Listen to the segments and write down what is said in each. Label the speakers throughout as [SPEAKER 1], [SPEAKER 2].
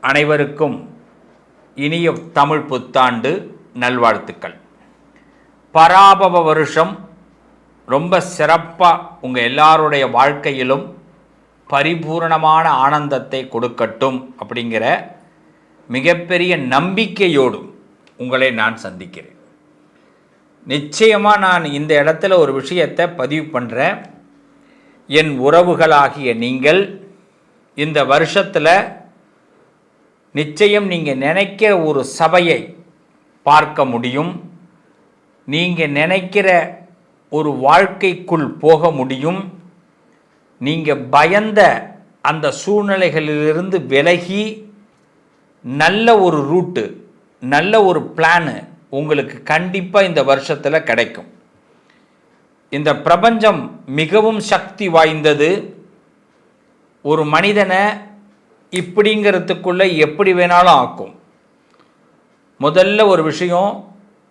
[SPEAKER 1] அனைவருக்கும் இனிய தமிழ் புத்தாண்டு நல்வாழ்த்துக்கள். பராபவ வருஷம் ரொம்ப சிறப்பாக உங்கள் எல்லாருடைய வாழ்க்கையிலும் பரிபூரணமான ஆனந்தத்தை கொடுக்கட்டும் அப்படிங்கிற மிகப்பெரிய நம்பிக்கையோடு உங்களை நான் சந்திக்கிறேன். நிச்சயமாக நான் இந்த இடத்துல ஒரு விஷயத்தை பதிவு பண்ணுறேன். என் உறவுகளாகிய நீங்கள் இந்த வருஷத்தில் நிச்சயம் நீங்கள் நினைக்கிற ஒரு சபையை பார்க்க முடியும். நீங்கள் நினைக்கிற ஒரு வாழ்க்கைக்குள் போக முடியும். நீங்கள் பயந்த அந்த சூழ்நிலைகளிலிருந்து விலகி நல்ல ஒரு ரூட்டு, நல்ல ஒரு பிளானு உங்களுக்கு கண்டிப்பாக இந்த வருஷத்தில் கிடைக்கும். இந்த பிரபஞ்சம் மிகவும் சக்தி வாய்ந்தது. ஒரு மனிதனை இப்படிங்கிறதுக்குள்ளே எப்படி வேணாலும் ஆக்கும். முதல்ல ஒரு விஷயம்,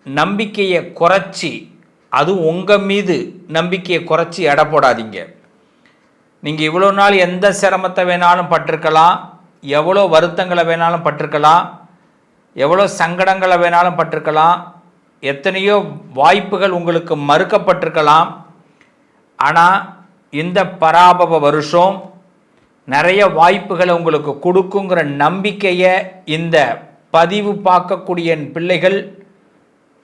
[SPEAKER 1] நம்பிக்கையை குறைச்சி, அது உங்கள் மீது நம்பிக்கையை குறைச்சி எடை போடாதீங்க. நீங்கள் இவ்வளோ நாள் எந்த சிரமத்தை வேணாலும் பட்டிருக்கலாம், எவ்வளோ வருத்தங்களை வேணாலும் பட்டிருக்கலாம், எவ்வளோ சங்கடங்களை வேணாலும் பட்டிருக்கலாம், எத்தனையோ வாய்ப்புகள் உங்களுக்கு மறுக்கப்பட்டிருக்கலாம். ஆனால் இந்த பராபவ வருஷம் நிறைய வாய்ப்புகளை உங்களுக்கு கொடுக்குங்கிற நம்பிக்கையை இந்த பதிவு பார்க்கக்கூடிய என் பிள்ளைகள்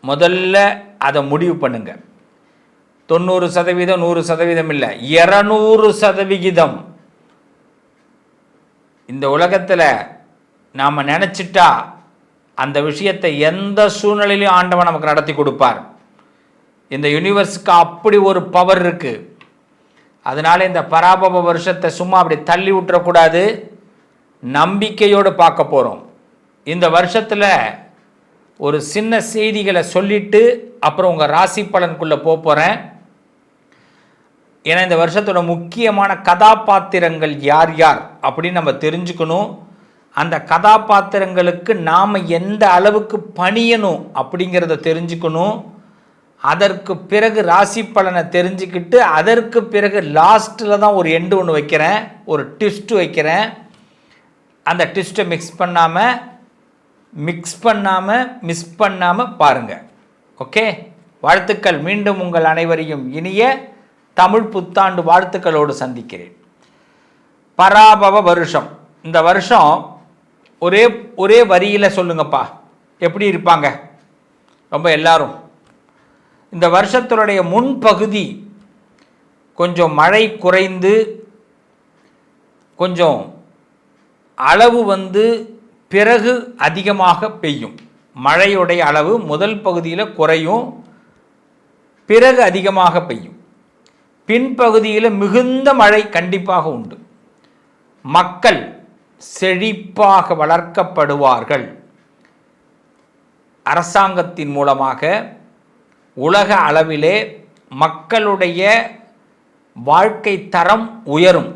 [SPEAKER 1] முதல்ல அதை முடிவு பண்ணுங்க. 90%, 100% இல்லை, 200%. இந்த உலகத்தில் நாம் நினச்சிட்டா அந்த விஷயத்தை எந்த சூழ்நிலையிலையும் ஆண்டவன் நமக்கு நடத்தி கொடுப்பார். இந்த யூனிவர்ஸுக்கு அப்படி ஒரு பவர் இருக்குது. அதனால் இந்த பராபவ வருஷத்தை சும்மா அப்படி தள்ளி விட்டுறக்கூடாது, நம்பிக்கையோடு பார்க்க போகிறோம். இந்த வருஷத்தில் ஒரு சின்ன செய்திகளை சொல்லிவிட்டு அப்புறம் உங்கள் ராசி பலனுக்குள்ளே போகிறேன். ஏன்னா இந்த வருஷத்தோட முக்கியமான கதாபாத்திரங்கள் யார் யார் அப்படின்னு நம்ம தெரிஞ்சுக்கணும். அந்த கதாபாத்திரங்களுக்கு நாம் எந்த அளவுக்கு பணியணும் அப்படிங்கிறத தெரிஞ்சுக்கணும். அதற்கு பிறகு ராசி பலனை தெரிஞ்சுக்கிட்டு அதற்கு பிறகு லாஸ்ட்டில் தான் ஒரு எண்டு ஒன்று வைக்கிறேன், ஒரு ட்விஸ்ட்டு வைக்கிறேன். அந்த ட்விஸ்ட்டை மிஸ் பண்ணாமல் பாருங்கள். ஓகே, வாழ்த்துக்கள். மீண்டும் உங்கள் அனைவரையும் இனிய தமிழ் புத்தாண்டு வாழ்த்துக்களோடு சந்திக்கிறேன். பராபவ வருஷம். இந்த வருஷம் ஒரே வரியில் சொல்லுங்கப்பா, எப்படி இருப்பாங்க ரொம்ப எல்லாரும்? இந்த வருஷத்தினுடைய முன்பகுதி கொஞ்சம் மழை குறைந்து கொஞ்சம் அளவு பிறகு அதிகமாக பெய்யும். மழையுடைய அளவு முதல் பகுதியில் குறையும், பிறகு அதிகமாக பெய்யும். பின்பகுதியில் மிகுந்த மழை கண்டிப்பாக உண்டு. மக்கள் செழிப்பாக வளர்க்கப்படுவார்கள். அரசாங்கத்தின் மூலமாக உலக அளவிலே மக்களுடைய வாழ்க்கை தரம் உயரும்.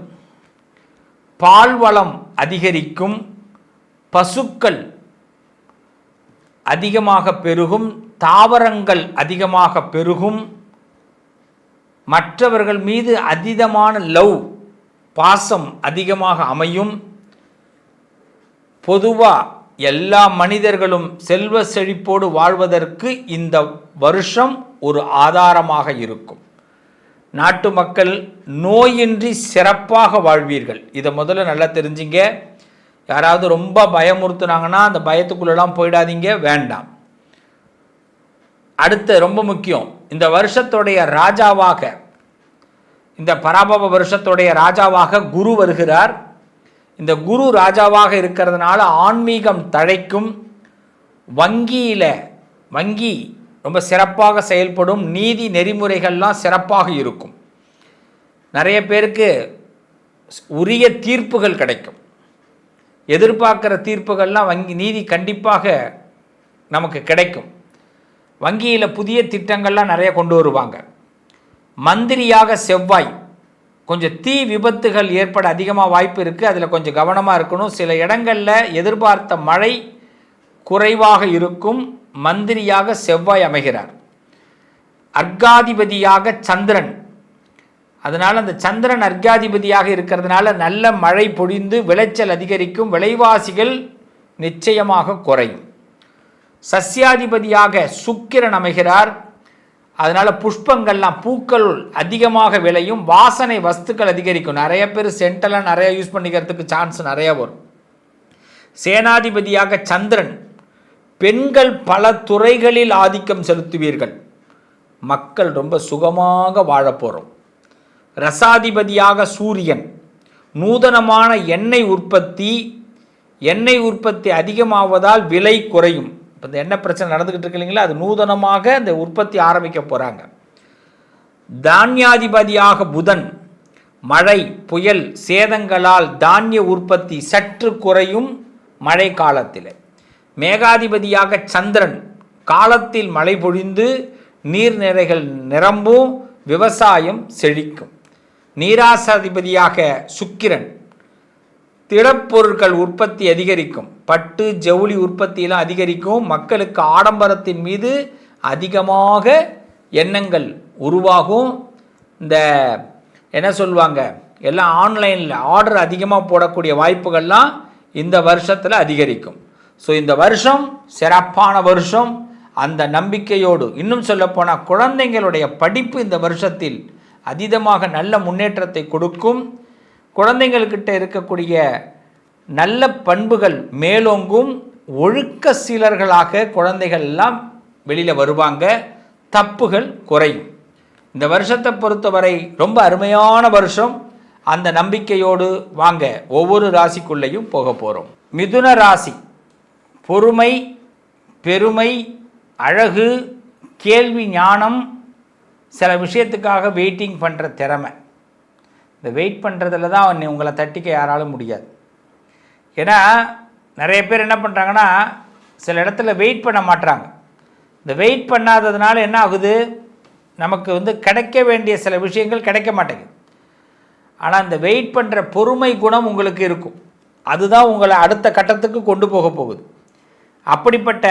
[SPEAKER 1] பால்வளம் அதிகரிக்கும், பசுக்கள் அதிகமாக பெருகும், தாவரங்கள் அதிகமாக பெருகும். மற்றவர்கள் மீது அதீதமான லவ், பாசம் அதிகமாக அமையும். பொதுவாக எல்லா மனிதர்களும் செல்வ செழிப்போடு வாழ்வதற்கு இந்த வருஷம் ஒரு ஆதாரமாக இருக்கும். நாட்டு மக்கள் நோயின்றி சிறப்பாக வாழ்வீர்கள். இதை முதல்ல நல்லா தெரிஞ்சிங்க. யாராவது ரொம்ப பயமுறுத்துனாங்கன்னா அந்த பயத்துக்குள்ளெல்லாம் போயிடாதீங்க, வேண்டாம். அடுத்து ரொம்ப முக்கியம், இந்த வருஷத்துடைய ராஜாவாக, இந்த பராபவ வருஷத்துடைய ராஜாவாக குரு வருகிறார். இந்த குரு ராஜாவாக இருக்கிறதுனால ஆன்மீகம் தழைக்கும். வங்கி ரொம்ப சிறப்பாக செயல்படும். நீதி நெறிமுறைகள்லாம் சிறப்பாக இருக்கும். நிறைய பேருக்கு உரிய தீர்ப்புகள் கிடைக்கும். எதிர்பார்க்குற தீர்ப்புகள்லாம் நீதி கண்டிப்பாக நமக்கு கிடைக்கும். வங்கியில் புதிய திட்டங்கள்லாம் நிறைய கொண்டு வருவாங்க. மந்திரியாக செவ்வாய், கொஞ்சம் தீ விபத்துகள் ஏற்பட அதிகமாக வாய்ப்பு இருக்குது, அதில் கொஞ்சம் கவனமாக இருக்கணும். சில இடங்களில் எதிர்பார்த்த மழை குறைவாக இருக்கும். மந்திரியாக செவ்வாய் அமைகிறார். அர்காதிபதியாக சந்திரன், அதனால் அந்த சந்திரன் அர்காதிபதியாக இருக்கிறதுனால நல்ல மழை பொழிந்து விளைச்சல் அதிகரிக்கும். விலைவாசிகள் நிச்சயமாக குறையும். சஸ்யாதிபதியாக சுக்கிரன் அமைகிறார். அதனால் புஷ்பங்கள்லாம் பூக்கள் அதிகமாக விளையும், வாசனை வஸ்துக்கள் அதிகரிக்கும். நிறைய பேர் சென்டெல்லாம் நிறைய யூஸ் பண்ணிக்கிறதுக்கு சான்ஸ் நிறையா வரும். சேனாதிபதியாக சந்திரன், பெண்கள் பல துறைகளில் ஆதிக்கம் செலுத்துவீர்கள். மக்கள் ரொம்ப சுகமாக வாழப்போகிறோம். ரசாதிபதியாக சூரியன், நூதனமான எண்ணெய் உற்பத்தி அதிகமாவதால் விலை குறையும். இப்போ இந்த எண்ணெய் பிரச்சனை நடந்துக்கிட்டு இருக்கு இல்லைங்களா, அது நூதனமாக இந்த உற்பத்தி ஆரம்பிக்க போகிறாங்க. தானியாதிபதியாக புதன், மழை புயல் சேதங்களால் தானிய உற்பத்தி சற்று குறையும் மழை காலத்தில். மேகாதிபதியாக சந்திரன், காலத்தில் மழை பொழிந்து நீர்நிலைகள் நிரம்பும், விவசாயம் செழிக்கும். நீராசாதிபதியாக சுக்கிரன், திடப்பொருட்கள் உற்பத்தி அதிகரிக்கும், பட்டு ஜவுளி உற்பத்தியெல்லாம் அதிகரிக்கும். மக்களுக்கு ஆடம்பரத்தின் மீது அதிகமாக எண்ணங்கள் உருவாகும். இந்த என்ன சொல்லுவாங்க, எல்லாம் ஆன்லைனில் ஆர்டர் அதிகமாக போடக்கூடிய வாய்ப்புகள்லாம் இந்த வருஷத்தில் அதிகரிக்கும். ஸோ இந்த வருஷம் சிறப்பான வருஷம். அந்த நம்பிக்கையோடு, இன்னும் சொல்லப்போனால் குழந்தைங்களுடைய படிப்பு இந்த வருஷத்தில் அதீதமாக நல்ல முன்னேற்றத்தை கொடுக்கும். குழந்தைங்கள்கிட்ட இருக்கக்கூடிய நல்ல பண்புகள் மேலோங்கும். ஒழுக்க சீலர்களாக குழந்தைகள் எல்லாம் வெளியில் வருவாங்க. தப்புகள் குறையும். இந்த வருஷத்தை பொறுத்தவரை ரொம்ப அருமையான வருஷம். அந்த நம்பிக்கையோடு வாங்க ஒவ்வொரு ராசிக்குள்ளேயும் போக போகிறோம். மிதுன ராசி, பொறுமை, பெருமை, அழகு, கேள்வி ஞானம், சில விஷயத்துக்காக வெயிட்டிங் பண்ணுற திறமை. இந்த வெயிட் பண்ணுறதுல தான் உங்களை தட்டிக்க யாராலும் முடியாது. ஏன்னா நிறைய பேர் என்ன பண்ணுறாங்கன்னா, சில இடத்துல வெயிட் பண்ண மாட்டுறாங்க. இந்த வெயிட் பண்ணாததுனால என்ன ஆகுது, நமக்கு கிடைக்க வேண்டிய சில விஷயங்கள் கிடைக்க மாட்டேங்குது. ஆனால் இந்த வெயிட் பண்ணுற பொறுமை குணம் உங்களுக்கு இருக்கும். அதுதான் உங்களை அடுத்த கட்டத்துக்கு கொண்டு போக போகுது. அப்படிப்பட்ட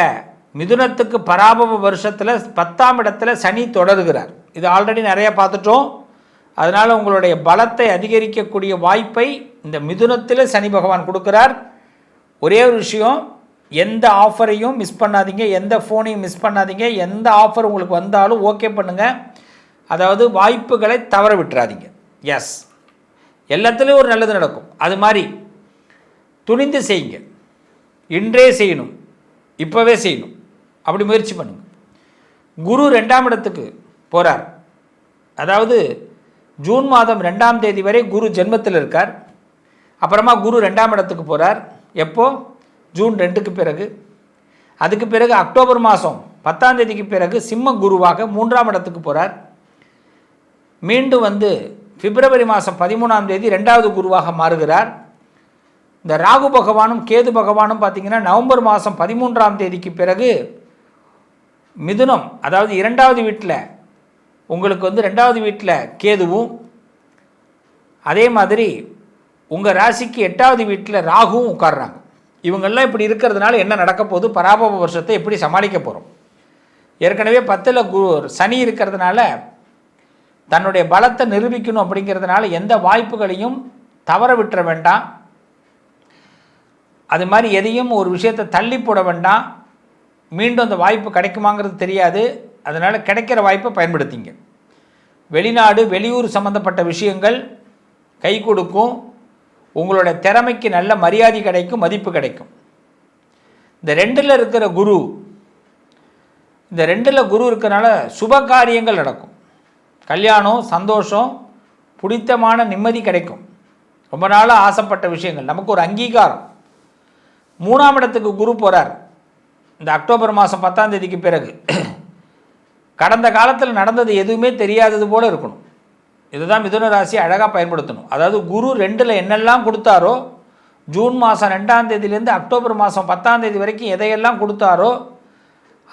[SPEAKER 1] மிதுனத்துக்கு பராபவ வருஷத்தில் 10ஆம் இடத்துல சனி தொடர்கிறார். இது ஆல்ரெடி நிறையா பார்த்துட்டோம். அதனால் உங்களுடைய பலத்தை அதிகரிக்கக்கூடிய வாய்ப்பை இந்த மிதுனத்தில் சனி பகவான் கொடுக்குறார். ஒரே ஒரு விஷயம், எந்த ஆஃபரையும் மிஸ் பண்ணாதீங்க, எந்த ஃபோனையும் மிஸ் பண்ணாதீங்க. எந்த ஆஃபர் உங்களுக்கு வந்தாலும் ஓகே பண்ணுங்கள். அதாவது வாய்ப்புகளை தவற விட்டுறாதீங்க. எஸ், எல்லாத்துலேயும் ஒரு நல்லது நடக்கும். அது மாதிரி துணிந்து செய்யுங்க. இன்றே செய்யணும், இப்போவே செய்யணும். அப்படி முயற்சி பண்ணுங்க. குரு 2ஆம் இடத்துக்கு போகிறார். அதாவது ஜூன் மாதம் 2ஆம் தேதி வரை குரு ஜென்மத்தில் இருக்கார். அப்புறமா குரு 2ஆம் இடத்துக்கு போகிறார். எப்போ? ஜூன் 2க்கு பிறகு. அதுக்கு பிறகு அக்டோபர் மாதம் 10ஆம் தேதிக்கு பிறகு சிம்ம குருவாக 3ஆம் இடத்துக்கு போகிறார். மீண்டும் பிப்ரவரி மாதம் 13ஆம் தேதி 2வது குருவாக மாறுகிறார். இந்த ராகு பகவானும் கேது பகவானும் பார்த்திங்கன்னா நவம்பர் மாதம் 13ஆம் தேதிக்கு பிறகு மிதுனம், அதாவது 2வது வீட்டில் உங்களுக்கு 2வது வீட்டில் கேதுவும், அதே மாதிரி உங்கள் ராசிக்கு 8வது வீட்டில் ராகுவும் உட்கார்றாங்க. இவங்கெல்லாம் இப்படி இருக்கிறதுனால என்ன நடக்க போகுது, பராபவ வருஷத்தை எப்படி சமாளிக்க போகிறோம். ஏற்கனவே 10ல் சனி இருக்கிறதுனால தன்னுடைய பலத்தை நிரூபிக்கணும். அப்படிங்கிறதுனால எந்த வாய்ப்புகளையும் தவற விட்டுற வேண்டாம். அது மாதிரி எதையும் ஒரு விஷயத்தை தள்ளி போட வேண்டாம். மீண்டும் அந்த வாய்ப்பு கிடைக்குமாங்கிறது தெரியாது. அதனால் கிடைக்கிற வாய்ப்பை பயன்படுத்திங்க. வெளிநாடு வெளியூர் சம்மந்தப்பட்ட விஷயங்கள் கை கொடுக்கும். உங்களோட திறமைக்கு நல்ல மரியாதை கிடைக்கும், மதிப்பு கிடைக்கும். இந்த 2ல் இருக்கிற குரு, இந்த 2ல் குரு இருக்கிறனால சுப காரியங்கள் நடக்கும். கல்யாணம், சந்தோஷம், பிடித்தமான நிம்மதி கிடைக்கும். ரொம்ப நாளாக ஆசைப்பட்ட விஷயங்கள் நமக்கு ஒரு அங்கீகாரம். 3ஆம் இடத்துக்கு குரு போகிறார் இந்த அக்டோபர் மாதம் 10ஆம் தேதிக்கு பிறகு. கடந்த காலத்தில் நடந்தது எதுவுமே தெரியாதது போல் இருக்கணும். இதுதான் மிதுன ராசி அழகாக பயன்படுத்தணும். அதாவது குரு 2ல் என்னெல்லாம் கொடுத்தாரோ, ஜூன் மாதம் 2ஆம் தேதியிலேருந்து அக்டோபர் மாதம் 10ஆம் தேதி வரைக்கும் எதையெல்லாம் கொடுத்தாரோ,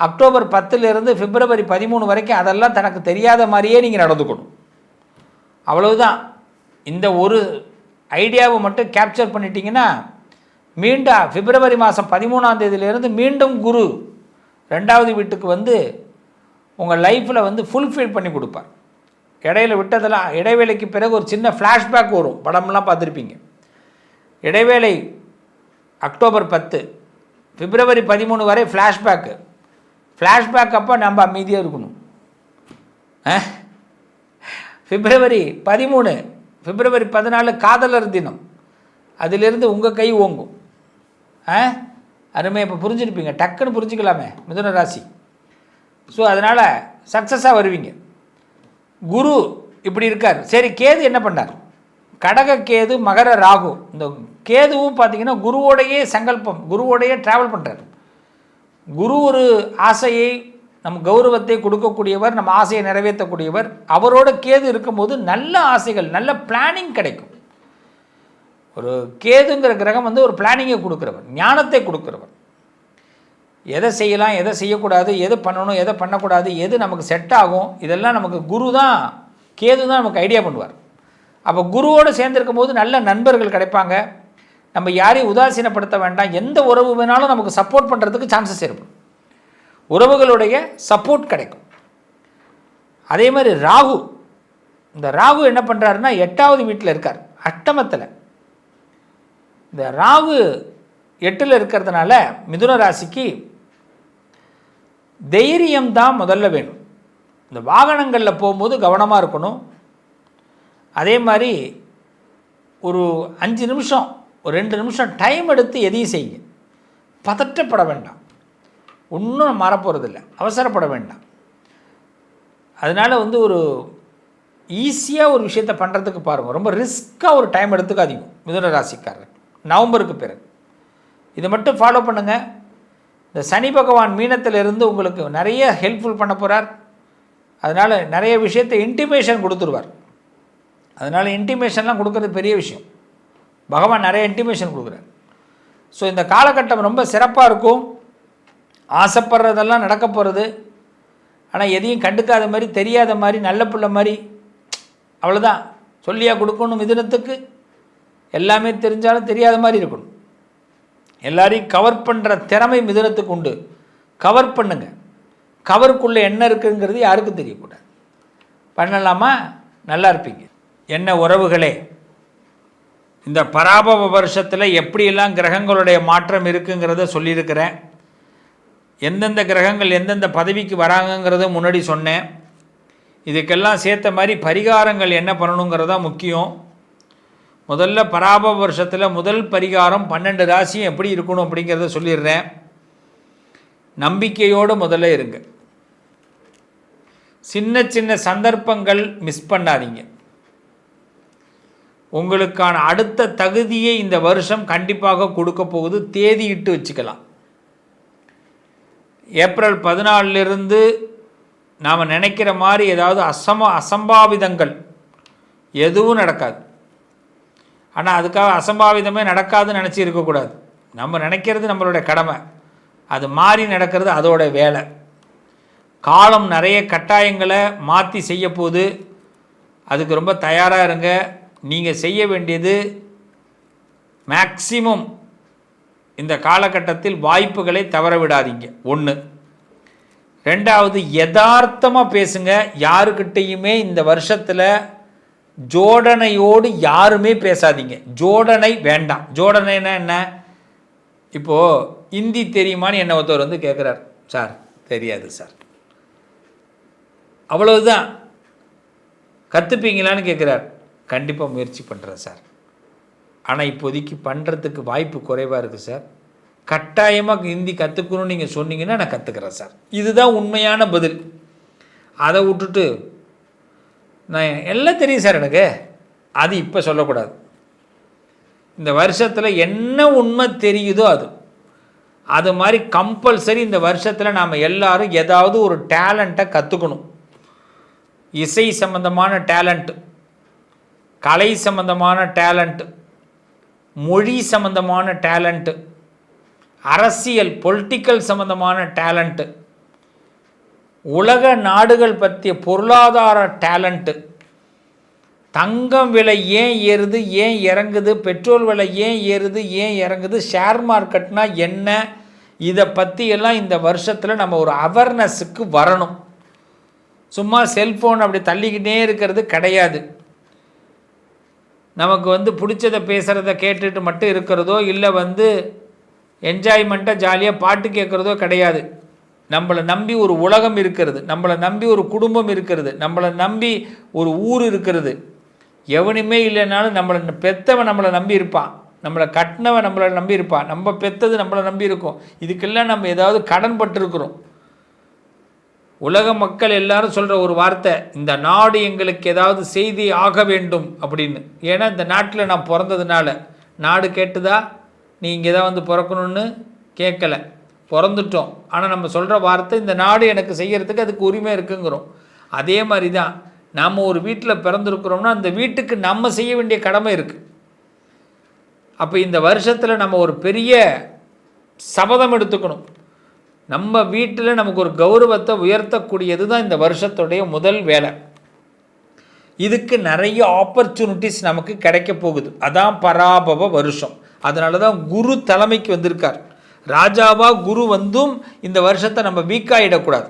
[SPEAKER 1] அக்டோபர் 10லிருந்து பிப்ரவரி 13 வரைக்கும் அதெல்லாம் தனக்கு தெரியாத மாதிரியே நீங்கள் நடந்துக்கணும். அவ்வளவுதான். இந்த ஒரு ஐடியாவை மட்டும் கேப்சர் பண்ணிட்டீங்கன்னா மீண்டும் பிப்ரவரி மாதம் 13ஆம் தேதியிலேருந்து மீண்டும் குரு 2வது வீட்டுக்கு உங்கள் லைஃப்பில் ஃபுல்ஃபில் பண்ணி கொடுப்பார். இடையில விட்டதெல்லாம் இடைவேளைக்கு பிறகு ஒரு சின்ன ஃப்ளாஷ்பேக் வரும். படம்லாம் பார்த்துருப்பீங்க. இடைவேளை அக்டோபர் 10, பிப்ரவரி 13 வரை ஃப்ளாஷ்பேக் அப்போ நம்ம அமைதியாக இருக்கணும். பிப்ரவரி 13, பிப்ரவரி 14 காதலர் தினம், அதிலிருந்து உங்கள் கை ஓங்கும். அருமை, இப்போ புரிஞ்சுருப்பீங்க, டக்குன்னு புரிஞ்சுக்கலாமே மிதுன ராசி. ஸோ அதனால் சக்ஸஸாக வருவீங்க. குரு இப்படி இருக்கார். சரி, கேது என்ன பண்ணார்? கடக கேது, மகர ராகு. இந்த கேதுவும் பார்த்தீங்கன்னா குருவோடையே சங்கல்பம், குருவோடையே ட்ராவல் பண்ணுறார். குரு ஒரு ஆசையை, நம் கௌரவத்தை கொடுக்கக்கூடியவர், நம்ம ஆசையை நிறைவேற்றக்கூடியவர். அவரோட கேது இருக்கும்போது நல்ல ஆசைகள், நல்ல பிளானிங் கிடைக்கும். ஒரு கேதுங்கிற கிரகம் வந்து ஒரு பிளானிங்கை கொடுக்குறவர், ஞானத்தை கொடுக்குறவர். எதை செய்யலாம், எதை செய்யக்கூடாது, எது பண்ணணும், எதை பண்ணக்கூடாது, எது நமக்கு செட் ஆகும், இதெல்லாம் நமக்கு குரு தான், கேது தான் நமக்கு ஐடியா பண்ணுவார். அப்போ குருவோடு சேர்ந்துருக்கும் போது நல்ல நண்பர்கள் கிடைப்பாங்க. நம்ம யாரையும் உதாசீனப்படுத்த வேண்டாம். எந்த உறவு வேணாலும் நமக்கு சப்போர்ட் பண்ணுறதுக்கு சான்சஸ் ஏற்படும். உறவுகளுடைய சப்போர்ட் கிடைக்கும். அதே மாதிரி ராகு, இந்த ராகு என்ன பண்ணுறாருன்னா 8வது வீட்டில் இருக்கார், அஷ்டமத்தில். இந்த ராகு 8ல் இருக்கிறதுனால மிதுன ராசிக்கு தைரியம்தான் முதல்ல வேணும். இந்த வாகனங்களில் போகும்போது கவனமாக இருக்கணும். அதே மாதிரி ஒரு 5 நிமிஷம், ஒரு 2 நிமிஷம் டைம் எடுத்து எதையும் செய்யுங்க. பதற்றப்பட வேண்டாம், ஒன்றும் மாறப்போகிறதில்ல, அவசரப்பட வேண்டாம். அதனால் வந்து ஒரு ஈஸியாக ஒரு விஷயத்தை பண்ணுறதுக்கு பாருங்கள். ரொம்ப ரிஸ்க்காக ஒரு டைம் எடுத்துக்காதீங்க மிதுன ராசிக்காரர். நவம்பருக்கு பிறகு இதை மட்டும் ஃபாலோ பண்ணுங்கள். இந்த சனி பகவான் மீனத்திலிருந்து உங்களுக்கு நிறைய ஹெல்ப்ஃபுல் பண்ண போகிறார். அதனால் நிறைய விஷயத்தை இன்டிமேஷன் கொடுத்துருவார். அதனால் இன்டிமேஷன்லாம் கொடுக்குறது பெரிய விஷயம். பகவான் நிறைய இன்டிமேஷன் கொடுக்குறார். ஸோ இந்த காலகட்டம் ரொம்ப சிறப்பாக இருக்கும். ஆசைப்படுறதெல்லாம் நடக்க போகிறது. ஆனால் எதையும் கண்டுக்காத மாதிரி, தெரியாத மாதிரி, நல்ல பிள்ளை மாதிரி, அவ்வளோதான். சொல்லியாக கொடுக்கணும். மிதுனத்துக்கு எல்லாமே தெரிஞ்சாலும் தெரியாத மாதிரி இருக்கணும். எல்லாரையும் கவர் பண்ணுற திறமை மிதுனத்துக்கு உண்டு. கவர் பண்ணுங்க. கவருக்குள்ளே என்ன இருக்குங்கிறது யாருக்கும் தெரியக்கூடாது. பண்ணலாமா? நல்லா இருப்பீங்க. என்ன உறவுகளே, இந்த பராபவ வருஷத்தில் எப்படியெல்லாம் கிரகங்களுடைய மாற்றம் இருக்குங்கிறத சொல்லியிருக்கிறேன். எந்தெந்த கிரகங்கள் எந்தெந்த பதவிக்கு வராங்கங்கிறத முன்னாடி சொன்னேன். இதுக்கெல்லாம் சேர்த்த மாதிரி பரிகாரங்கள் என்ன பண்ணணுங்கிறதா முக்கியம். முதல்ல பராபவ வருஷத்தில் முதல் பரிகாரம் 12 ராசியும் எப்படி இருக்கணும் அப்படிங்கிறத சொல்லிடுறேன். நம்பிக்கையோடு முதல்ல இருங்க. சின்ன சின்ன சந்தர்ப்பங்கள் மிஸ் பண்ணாதீங்க. உங்களுக்கான அடுத்த தகுதியை இந்த வருஷம் கண்டிப்பாக கொடுக்க போகுது. தேதியிட்டு வச்சுக்கலாம். ஏப்ரல் 14லிருந்து நாம் நினைக்கிற மாதிரி ஏதாவது அசம்பாவிதங்கள் எதுவும் நடக்காது. ஆனால் அதுக்காக அசம்பாவிதமே நடக்காதுன்னு நினச்சி இருக்கக்கூடாது. நம்ம நினைக்கிறது நம்மளுடைய கடமை, அது மாறி நடக்கிறது அதோட வேலை. காலம் நிறைய கட்டாயங்களை மாற்றி செய்ய போது, அதுக்கு ரொம்ப தயாராக இருங்க. நீங்கள் செய்ய வேண்டியது மேக்சிமம் இந்த காலகட்டத்தில் வாய்ப்புகளை தவற விடாதீங்க. 1. 2வது, யதார்த்தமாக பேசுங்க. யாருக்கிட்டையுமே இந்த வருஷத்தில் ஜோடனையோடு யாருமே பேசாதீங்க. ஜோடனை வேண்டாம். ஜோடனைன்னா என்ன? இப்போது ஹிந்தி தெரியுமான்னு என்ன ஒருத்தவர் வந்து கேட்குறார். சார் தெரியாது சார். அவ்வளவுதான். கற்றுப்பீங்களான்னு கேட்குறார். கண்டிப்பாக முயற்சி பண்ணுறேன் சார். ஆனால் இப்போதைக்கு பண்ணுறதுக்கு வாய்ப்பு குறைவாக இருக்குது சார். கட்டாயமாக ஹிந்தி கற்றுக்கணும்னு நீங்கள் சொன்னீங்கன்னா நான் கற்றுக்கிறேன் சார். இதுதான் உண்மையான பதில். அதை விட்டுட்டு நான் எல்லாம் தெரியும் சார் எனக்கு, அது இப்போ சொல்லக்கூடாது. இந்த வருஷத்தில் என்ன உண்மை தெரியுதோ அது மாதிரி கம்பல்சரி இந்த வருஷத்தில் நாம் எல்லாரும் ஏதாவது ஒரு டேலண்ட்டை கற்றுக்கணும். இசை சம்பந்தமான டேலண்ட்டு, கலை சம்பந்தமான டேலண்ட்டு, மொழி சம்பந்தமான டேலண்ட்டு, அரசியல் பொலிட்டிக்கல் சம்பந்தமான டேலண்ட்டு, உலக நாடுகள் பற்றிய பொருளாதார டேலண்ட்டு, தங்கம் விலை ஏன் ஏறுது, ஏன் இறங்குது, பெட்ரோல் விலை ஏன் ஏறுது, ஏன் இறங்குது, ஷேர் மார்க்கெட்னா என்ன, இதை பற்றியெல்லாம் இந்த வருஷத்தில் நம்ம ஒரு அவேர்னஸுக்கு வரணும். சும்மா செல்ஃபோன் அப்படி தள்ளிக்கிட்டே இருக்கிறது கிடையாது. நமக்கு பிடிச்சதை பேசுகிறத கேட்டுட்டு மட்டும் இருக்கிறதோ, இல்லை என்ஜாய்மெண்ட்டாக ஜாலியாக பாட்டு கேட்குறதோ கிடையாது. நம்மளை நம்பி ஒரு உலகம் இருக்கிறது, நம்மளை நம்பி ஒரு குடும்பம் இருக்கிறது, நம்மளை நம்பி ஒரு ஊர் இருக்கிறது. எவனுமே இல்லைனாலும் நம்மளை பெற்றவன் நம்மளை நம்பி இருப்பான், நம்மளை கட்டினவன் நம்மளை நம்பி இருப்பான், நம்ம பெற்றது நம்மளை நம்பி இருக்கும். இதுக்கெல்லாம் நம்ம ஏதாவது கடன் பட்டிருக்கிறோம். உலக மக்கள் எல்லாரும் சொல்கிற ஒரு வார்த்தை, இந்த நாடு எங்களுக்கு ஏதாவது செய்தி ஆக வேண்டும் அப்படின்னு. ஏன்னா இந்த நாட்டில் நான் பிறந்ததுனால. நாடு கேட்டுதா? நீ இங்கே தான் வந்து பிறக்கணும்னு கேட்கலை, பிறந்துட்டோம். ஆனால் நம்ம சொல்கிற வார்த்தை, இந்த நாடு எனக்கு செய்கிறதுக்கு அதுக்கு உரிமை இருக்குங்கிறோம். அதே மாதிரி தான் நாம் ஒரு வீட்டில் பிறந்திருக்கிறோம்னா அந்த வீட்டுக்கு நம்ம செய்ய வேண்டிய கடமை இருக்குது. அப்போ இந்த வருஷத்தில் நம்ம ஒரு பெரிய சபதம் எடுத்துக்கணும். நம்ம வீட்டில் நமக்கு ஒரு கௌரவத்தை உயர்த்தக்கூடியது தான் இந்த வருஷத்துடைய முதல் வேலை. இதுக்கு நிறைய ஆப்பர்ச்சுனிட்டிஸ் நமக்கு கிடைக்க போகுது. அதான் பராபவ வருஷம். அதனால தான் குரு தலைமைக்கு வந்திருக்கார். ராஜாவாக குரு வந்தும் இந்த வருஷத்தை நம்ம வீக்காகிடக்கூடாது.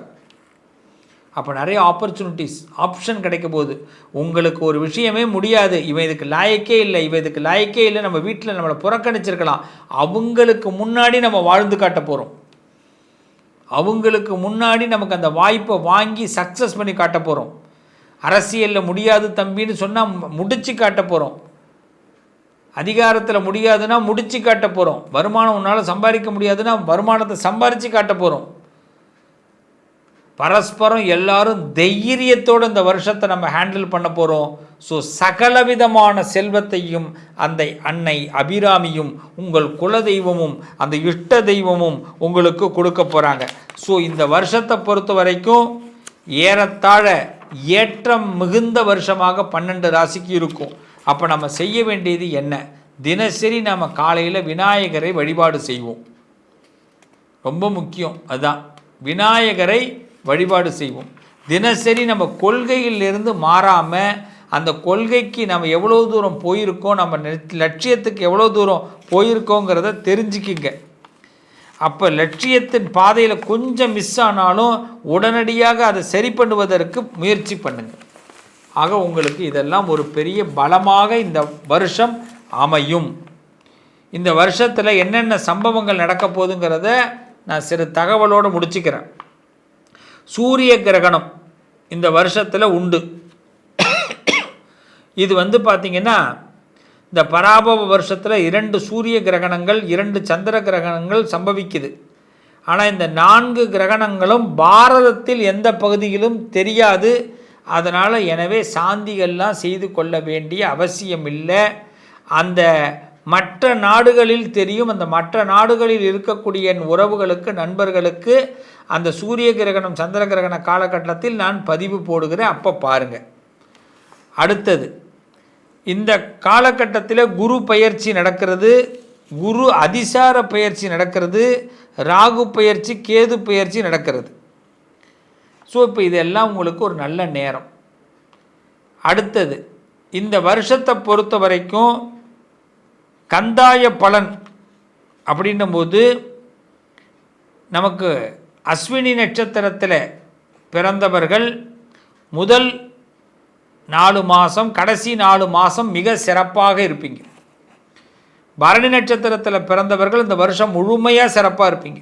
[SPEAKER 1] அப்போ நிறைய ஆப்பர்ச்சுனிட்டிஸ், ஆப்ஷன் கிடைக்க போகுது. உங்களுக்கு ஒரு விஷயமே முடியாது, இவன் இதுக்கு லாயக்கே இல்லை, இவன் இதுக்கு லாயக்கே இல்லை, நம்ம வீட்டில் நம்மளை புறக்கணிச்சிருக்கலாம், அவங்களுக்கு முன்னாடி நம்ம வாழ்ந்து காட்ட போகிறோம். அவங்களுக்கு முன்னாடி நமக்கு அந்த வாய்ப்பை வாங்கி சக்ஸஸ் பண்ணி காட்ட போகிறோம். அரசியலில் முடியாது தம்பின்னு சொன்னால் முடிச்சு காட்ட போகிறோம். அதிகாரத்தில் முடியாதுன்னா முடிச்சு காட்ட போகிறோம். வருமானம் உன்னால் சம்பாதிக்க முடியாதுன்னா வருமானத்தை சம்பாரித்து காட்ட போகிறோம். பரஸ்பரம் எல்லாரும் தைரியத்தோடு இந்த வருஷத்தை நம்ம ஹேண்டில் பண்ண போகிறோம். ஸோ சகலவிதமான செல்வத்தையும் அந்த அன்னை அபிராமியும் உங்கள் குலதெய்வமும் அந்த இஷ்ட தெய்வமும் உங்களுக்கு கொடுக்க போகிறாங்க. ஸோ இந்த வருஷத்தை பொறுத்த வரைக்கும் ஏறத்தாழ ஏற்றம் மிகுந்த வருஷமாக 12 ராசிக்கு இருக்கும். அப்போ நம்ம செய்ய வேண்டியது என்ன? தினசரி நம்ம காலையில் விநாயகரை வழிபாடு செய்வோம். ரொம்ப முக்கியம் அதுதான், விநாயகரை வழிபாடு செய்வோம். தினசரி நம்ம கொள்கையிலிருந்து மாறாமல் அந்த கொள்கைக்கு நம்ம எவ்வளோ தூரம் போயிருக்கோம், நம்ம லட்சியத்துக்கு எவ்வளோ தூரம் போயிருக்கோங்கிறத தெரிஞ்சுக்கிங்க. அப்போ லட்சியத்தின் பாதையில் கொஞ்சம் மிஸ் ஆனாலும் உடனடியாக அதை சரி பண்ணுவதற்கு முயற்சி பண்ணுங்கள். ஆக உங்களுக்கு இதெல்லாம் ஒரு பெரிய பலமாக இந்த வருஷம் அமையும். இந்த வருஷத்தில் என்னென்ன சம்பவங்கள் நடக்க போகுதுங்கிறத நான் சிறு தகவலோடு முடிச்சுக்கிறேன். சூரிய கிரகணம் இந்த வருஷத்தில் உண்டு. இது பார்த்திங்கன்னா இந்த பராபவ வருஷத்தில் 2 சூரிய கிரகணங்கள் 2 சந்திர கிரகணங்கள் சம்பவிக்குது. ஆனால் இந்த 4 கிரகணங்களும் பாரதத்தில் எந்த பகுதியிலும் தெரியாது. அதனால் எனவே சாந்திகள்லாம் செய்து கொள்ள வேண்டிய அவசியம் இல்லை. அந்த மற்ற நாடுகளில் தெரியும். அந்த மற்ற நாடுகளில் இருக்கக்கூடிய என் உறவுகளுக்கு நண்பர்களுக்கு அந்த சூரிய கிரகணம் சந்திர கிரகண காலகட்டத்தில் நான் பதிவு போடுகிறேன், அப்போ பாருங்கள். அடுத்தது இந்த காலகட்டத்தில் குரு பயிற்சி நடக்கிறது, குரு அதிசார பயிற்சி நடக்கிறது, ராகு பயிற்சி கேது பயிற்சி நடக்கிறது. ஸோ இப்போ இதெல்லாம் உங்களுக்கு ஒரு நல்ல நேரம். அடுத்தது இந்த வருஷத்தை பொறுத்த வரைக்கும் கந்தாய பலன் அப்படின்னும்போது நமக்கு அஸ்வினி நட்சத்திரத்தில் பிறந்தவர்கள் முதல் 4 மாதம் கடைசி 4 மாதம் மிக சிறப்பாக இருப்பீங்க. பரணி நட்சத்திரத்தில் பிறந்தவர்கள் இந்த வருஷம் முழுமையாக சிறப்பாக இருப்பீங்க.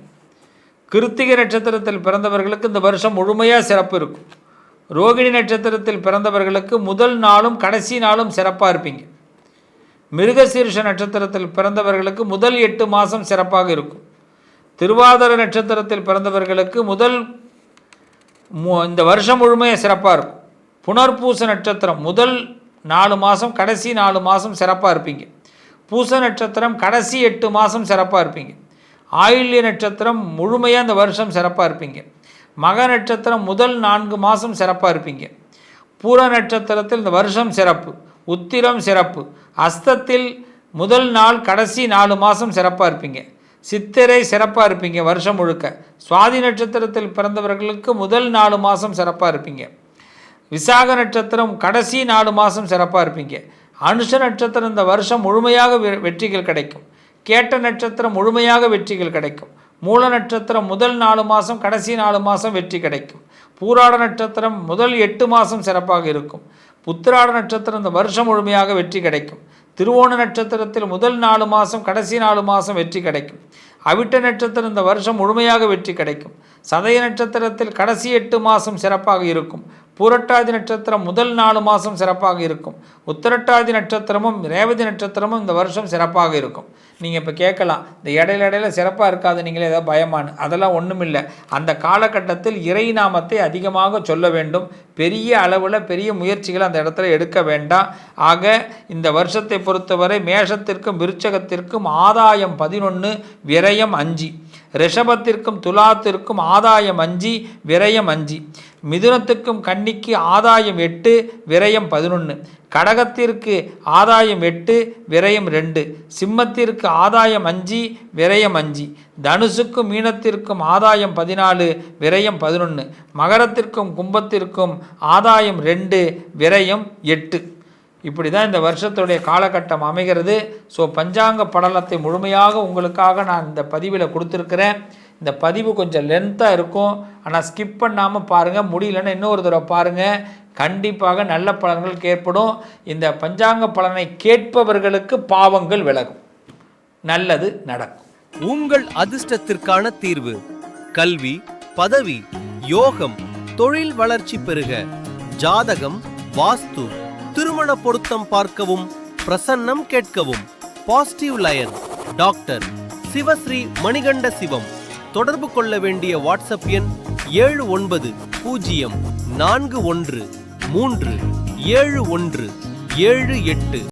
[SPEAKER 1] கிருத்திகை நட்சத்திரத்தில் பிறந்தவர்களுக்கு இந்த வருஷம் முழுமையாக சிறப்பு இருக்கும். ரோகிணி நட்சத்திரத்தில் பிறந்தவர்களுக்கு முதல் நாளும் கடைசி நாளும் சிறப்பாக இருப்பீங்க. மிருகசீர்ஷ நட்சத்திரத்தில் பிறந்தவர்களுக்கு முதல் 8 மாதம் சிறப்பாக இருக்கும். திருவாதிரை நட்சத்திரத்தில் பிறந்தவர்களுக்கு இந்த வருஷம் முழுமையாக சிறப்பாக இருக்கும். புனர்பூச நட்சத்திரம் முதல் 4 மாதம் கடைசி 4 மாதம் சிறப்பாக இருப்பீங்க. பூச நட்சத்திரம் கடைசி 8 மாதம் சிறப்பாக இருப்பீங்க. ஆயில்ய நட்சத்திரம் முழுமையாக இந்த வருஷம் சிறப்பாக இருப்பீங்க. மக நட்சத்திரம் முதல் 4 மாதம் சிறப்பாக இருப்பீங்க. பூர நட்சத்திரத்தில் இந்த வருஷம் சிறப்பு. உத்திரம் சிறப்பு. அஸ்தத்தில் முதல் நாள் கடைசி 4 மாதம் சிறப்பாக இருப்பீங்க. சித்திரை சிறப்பாக இருப்பீங்க வருஷம் முழுக்க. சுவாதி நட்சத்திரத்தில் பிறந்தவர்களுக்கு முதல் 4 மாதம் சிறப்பாக இருப்பீங்க. விசாக நட்சத்திரம் கடைசி 4 மாதம் சிறப்பாக இருப்பீங்க. அனுஷ நட்சத்திரம் இந்த வருஷம் முழுமையாக வெற்றிகள் கிடைக்கும். கேட்ட நட்சத்திரம் முழுமையாக வெற்றிகள் கிடைக்கும். மூல நட்சத்திரம் முதல் 4 மாதம் கடைசி 4 மாதம் வெற்றி கிடைக்கும். பூராட நட்சத்திரம் முதல் 8 மாதம் சிறப்பாக இருக்கும். புத்திராட நட்சத்திரம் இந்த வருஷம் முழுமையாக வெற்றி கிடைக்கும். திருவோண நட்சத்திரத்தில் முதல் 4 மாதம் கடைசி 4 மாதம் வெற்றி கிடைக்கும். அவிட்ட நட்சத்திரம் இந்த வருஷம் முழுமையாக வெற்றி கிடைக்கும். சதய நட்சத்திரத்தில் கடைசி 8 மாதம் சிறப்பாக இருக்கும். பூரட்டாதி நட்சத்திரம் முதல் 4 மாதம் சிறப்பாக இருக்கும். உத்திரட்டாதி நட்சத்திரமும் ரேவதி நட்சத்திரமும் இந்த வருஷம் சிறப்பாக இருக்கும். நீங்கள் இப்போ கேட்கலாம், இந்த இடையில சிறப்பாக இருக்காது, நீங்களே ஏதாவது பயமானு. அதெல்லாம் ஒன்றும் இல்லை. அந்த காலகட்டத்தில் இறை நாமத்தை அதிகமாக சொல்ல வேண்டும். பெரிய அளவில் பெரிய முயற்சிகளை அந்த இடத்துல எடுக்க வேண்டாம். ஆக இந்த வருஷத்தை பொறுத்தவரை மேஷத்திற்கும் விருச்சகத்திற்கும் ஆதாயம் 11, விரயம் 5. ரிஷபத்திற்கும் துலாத்திற்கும் ஆதாயம் 5, விரயம் 5. மிதுனத்துக்கும் கன்னிக்கு ஆதாயம் 8, விரயம் 11. கடகத்திற்கு ஆதாயம் 8, விரயம் 2. சிம்மத்திற்கு ஆதாயம் 5, விரயம் 5. தனுசுக்கும் மீனத்திற்கும் ஆதாயம் 14, விரயம் 11. மகரத்திற்கும் கும்பத்திற்கும் ஆதாயம் 2, விரயம் 8. இப்படி தான் இந்த வருஷத்துடைய காலகட்டம் அமைகிறது. ஸோ பஞ்சாங்க படலத்தை முழுமையாக உங்களுக்காக நான் இந்த பதிவில் கொடுத்துருக்குறேன். இந்த பதிவு கொஞ்சம் லென்த்தாக இருக்கும், ஆனால் ஸ்கிப் பண்ணாமல் பாருங்கள். முடியலன்னு இன்னொரு தடவை பாருங்கள். கண்டிப்பாக நல்ல பலன்கள் ஏற்படும். இந்த பஞ்சாங்க பலனை கேட்பவர்களுக்கு பாவங்கள் விலகும், நல்லது நடக்கும்.
[SPEAKER 2] உங்கள் அதிர்ஷ்டத்திற்கான தீர்வு: கல்வி, பதவி, யோகம், தொழில் வளர்ச்சி பெருக. ஜாதகம், வாஸ்து, திருமண பொருத்தம் பார்க்கவும், பிரசன்னம் கேட்கவும். Positive lion doctor Sivasri Manikanda Sivam. தொடர்பு கொள்ள வேண்டிய வாட்ஸ்அப் எண் 7904137178.